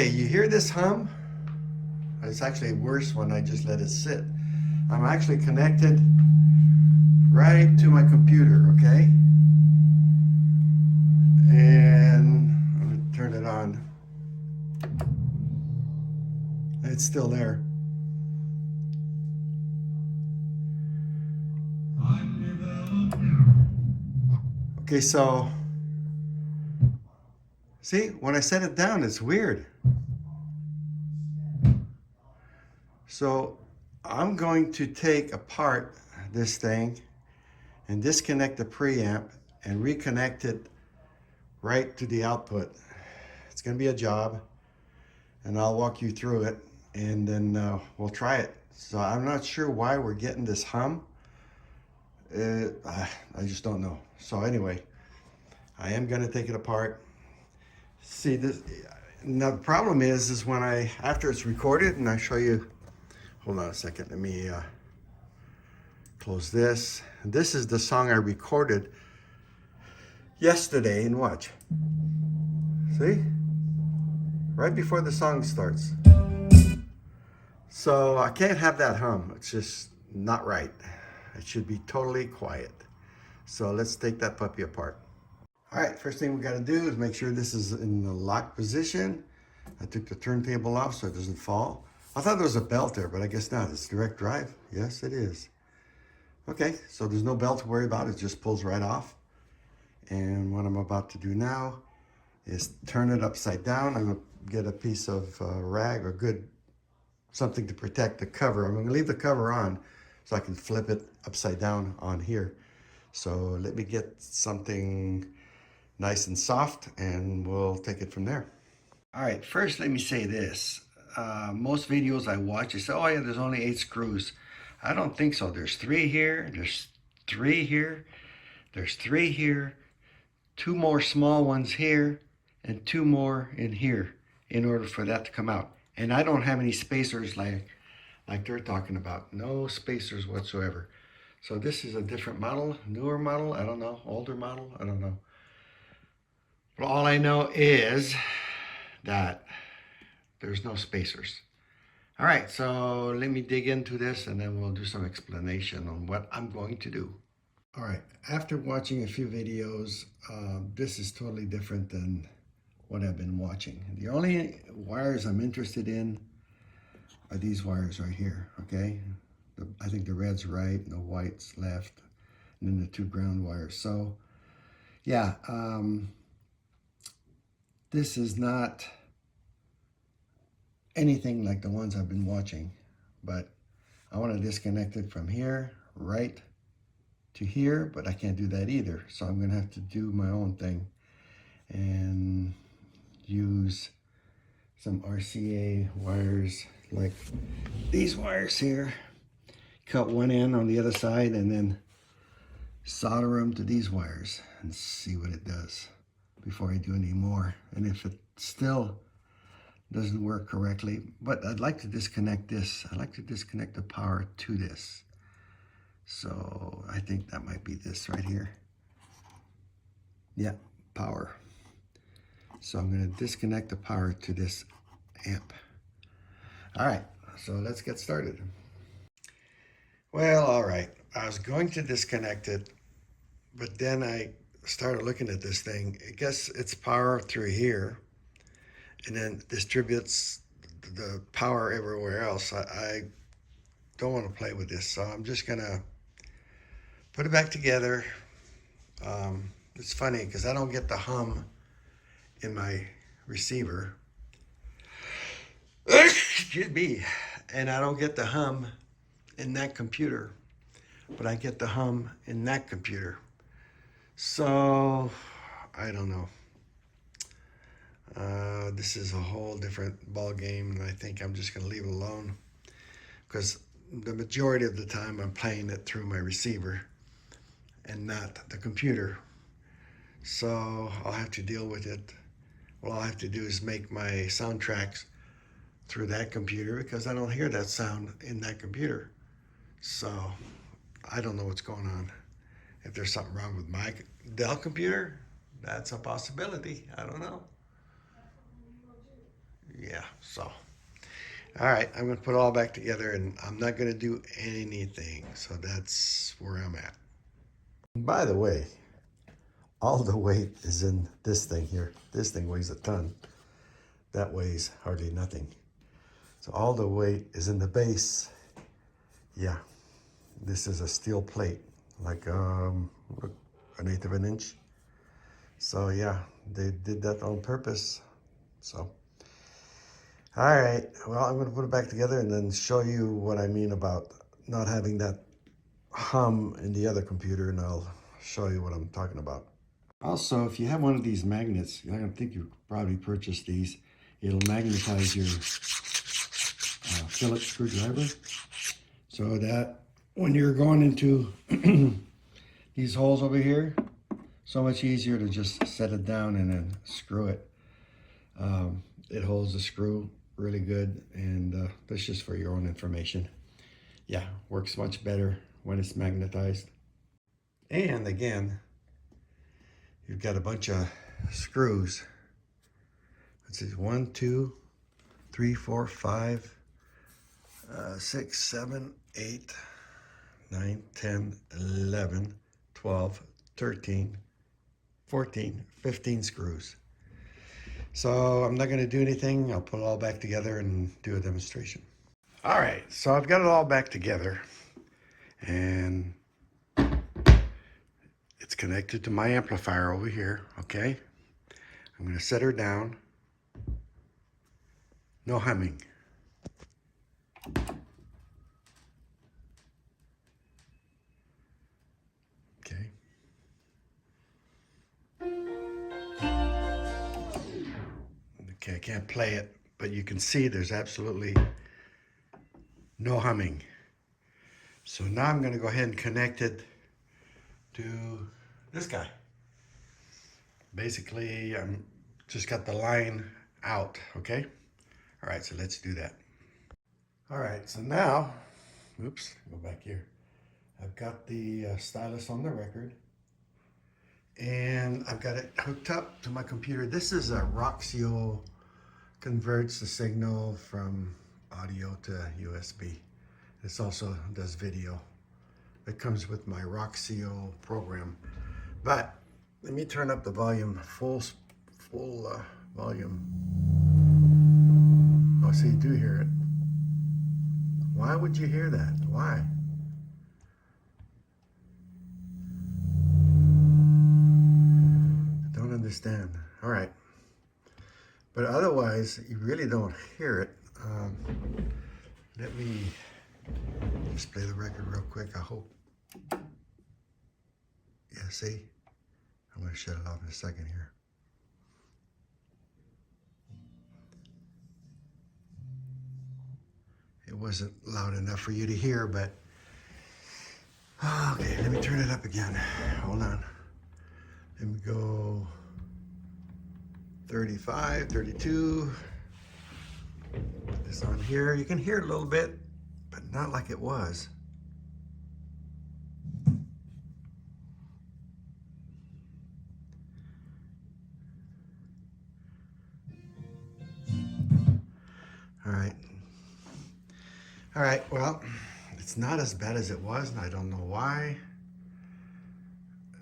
Okay, you hear this hum? It's actually worse when I just let it sit. I'm actually connected right to my computer, okay? And I'm gonna turn it on. It's still there. Okay, so see, when I set it down, it's weird. So I'm going to take apart this thing and disconnect the preamp and reconnect it right to the output. It's going to be a job, and I'll walk you through it, and then we'll try it. So I'm not sure why we're getting this hum. I just don't know. So anyway, I am going to take it apart. See this. Now the problem is when after it's recorded and I show you. Hold on a second. Let me close this. This is the song I recorded yesterday, and watch. See? Right before the song starts. So I can't have that hum. It's just not right. It should be totally quiet. So let's take that puppy apart. All right, first thing we got to do is make sure this is in the locked position. I took the turntable off so it doesn't fall. I thought there was a belt there, but I guess not. It's direct drive. Yes, it is. Okay, so there's no belt to worry about. It just pulls right off. And what I'm about to do now is turn it upside down. I'm going to get a piece of rag or something to protect the cover. I'm going to leave the cover on so I can flip it upside down on here. So let me get something nice and soft and we'll take it from there. All right, first let me say this. Most videos I watch, they say, oh yeah, there's only 8 screws. I don't think so. There's 3 here, there's 3 here, there's 3 here, 2 more small ones here, and 2 more in here in order for that to come out. And I don't have any spacers like they're talking about. No spacers whatsoever. So this is a different model, newer model, I don't know, older model, I don't know. But all I know is that there's no spacers. All right, so let me dig into this and then we'll do some explanation on what I'm going to do. All right, after watching a few videos, this is totally different than what I've been watching. The only wires I'm interested in are these wires right here, okay? I think the red's right, the white's left, and then the 2 ground wires. So, yeah, this is not anything like the ones I've been watching, but I want to disconnect it from here right to here, but I can't do that either. So I'm going to have to do my own thing and use some RCA wires like these wires here. Cut one end on the other side and then solder them to these wires and see what it does before I do any more. And if it still doesn't work correctly, but I'd like to disconnect this. I'd like to disconnect the power to this. So I think that might be this right here. Yeah, power. So I'm going to disconnect the power to this amp. All right, so let's get started. Well, all right, I was going to disconnect it, but then I started looking at this thing. I guess it's power through here and then distributes the power everywhere else. I don't want to play with this, so I'm just gonna put it back together. It's funny because I don't get the hum in my receiver. Excuse me. And I don't get the hum in that computer, but I get the hum in that computer. So I don't know. This is a whole different ball game, and I think I'm just going to leave it alone because the majority of the time I'm playing it through my receiver and not the computer. So I'll have to deal with it. All I have to do is make my soundtracks through that computer because I don't hear that sound in that computer. So I don't know what's going on. If there's something wrong with my Dell computer, that's a possibility. I don't know. Yeah, so. All right, I'm gonna put it all back together and I'm not gonna do anything. So that's where I'm at. By the way, all the weight is in this thing here. This thing weighs a ton. That weighs hardly nothing. So all the weight is in the base. Yeah, this is a steel plate, like an eighth of an inch. So yeah, they did that on purpose. So, all right, well, I'm gonna put it back together and then show you what I mean about not having that hum in the other computer, and I'll show you what I'm talking about. Also, if you have one of these magnets, I don't think you probably purchased these, it'll magnetize your Phillips screwdriver so that when you're going into these holes over here, so much easier to just set it down and then screw it. It holds the screw really good, and that's just for your own information. Yeah, works much better when it's magnetized. And again, you've got a bunch of screws. Let's see, 1, 2, 3, 4, 5, 6, 7, 8, 9, 10, 11, 12, 13, 14, 15 screws. So I'm not going to do anything. I'll put it all back together and do a demonstration. All right, so I've got it all back together, and it's connected to my amplifier over here, okay? I'm going to set her down. No humming. Okay. Okay, I can't play it, but you can see there's absolutely no humming. So now I'm going to go ahead and connect it to this guy. Basically, I'm just got the line out, okay? All right, so let's do that. All right, so now, oops, go back here. I've got the stylus on the record, and I've got it hooked up to my computer. This is a Roxio, converts the signal from audio to USB. This also does video. It comes with my Roxio program. But let me turn up the volume, full volume. Oh, so you do hear it. Why would you hear that? Why? I don't understand. All right. But otherwise, you really don't hear it. Let me just play the record real quick, I hope. Yeah, see? I'm going to shut it off in a second here. It wasn't loud enough for you to hear, but... Okay, let me turn it up again. Hold on. Let me go 35, 32. Put this on here. You can hear it a little bit, but not like it was. All right, well, it's not as bad as it was, and I don't know why.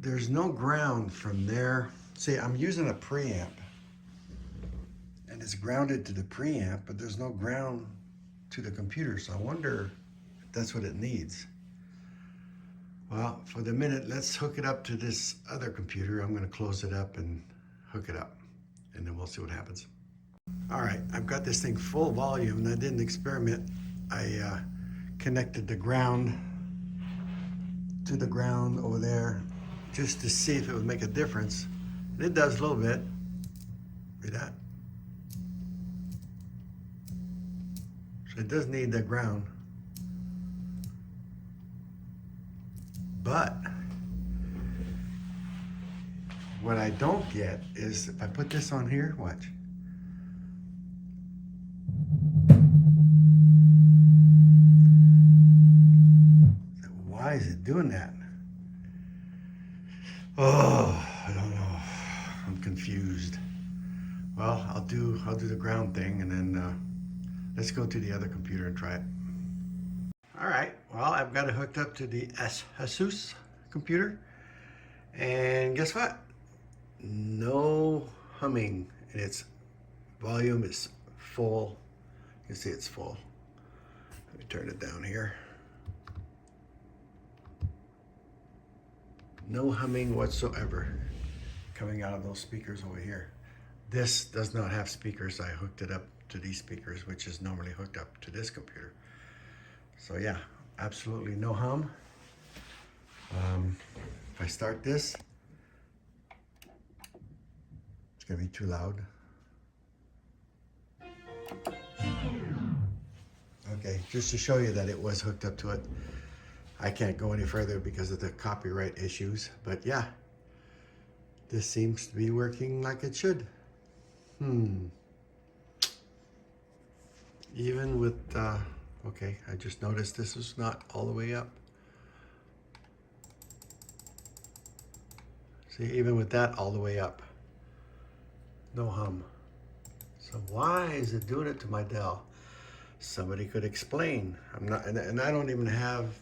There's no ground from there. See, I'm using a preamp, and it's grounded to the preamp, but there's no ground to the computer, so I wonder if that's what it needs. Well, for the minute, let's hook it up to this other computer. I'm going to close it up and hook it up, and then we'll see what happens. All right, I've got this thing full volume, and I didn't experiment. I connected the ground to the ground over there just to see if it would make a difference. And it does a little bit. See that? So it does need the ground. But what I don't get is if I put this on here, watch. Why is it doing that? Oh, I don't know. I'm confused. Well, I'll do the ground thing, and then let's go to the other computer and try it. All right, well, I've got it hooked up to the ASUS computer, and guess what? No humming, and its volume is full. You can see it's full. Let me turn it down here. No humming whatsoever coming out of those speakers over here. This does not have speakers. I hooked it up to these speakers, which is normally hooked up to this computer. So yeah, absolutely no hum. If I start this, it's gonna be too loud. Okay, just to show you that it was hooked up to it. I can't go any further because of the copyright issues, but yeah, this seems to be working like it should. Even with, okay, I just noticed this is not all the way up. See, even with that all the way up, no hum. So why is it doing it to my Dell? Somebody could explain. I'm not, and I don't even have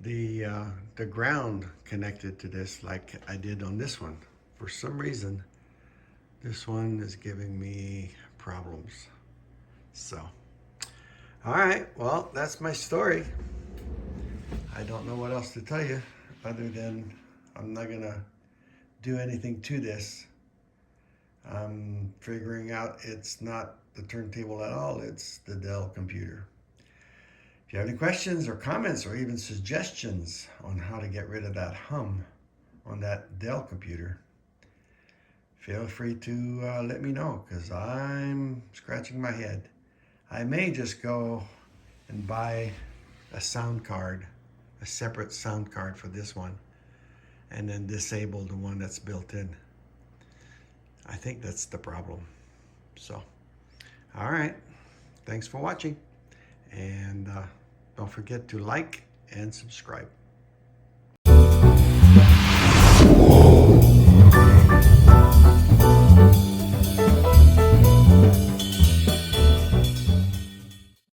the ground connected to this like I did on this one. For some reason, this one is giving me problems. So, all right, well, that's my story. I don't know what else to tell you other than I'm not gonna do anything to this. I'm figuring out it's not the turntable at all, it's the Dell computer. If you have any questions or comments or even suggestions on how to get rid of that hum on that Dell computer, feel free to let me know, because I'm scratching my head. I may just go and buy a sound card, a separate sound card for this one, and then disable the one that's built in. I think that's the problem. So, all right, thanks for watching, and don't forget to like and subscribe.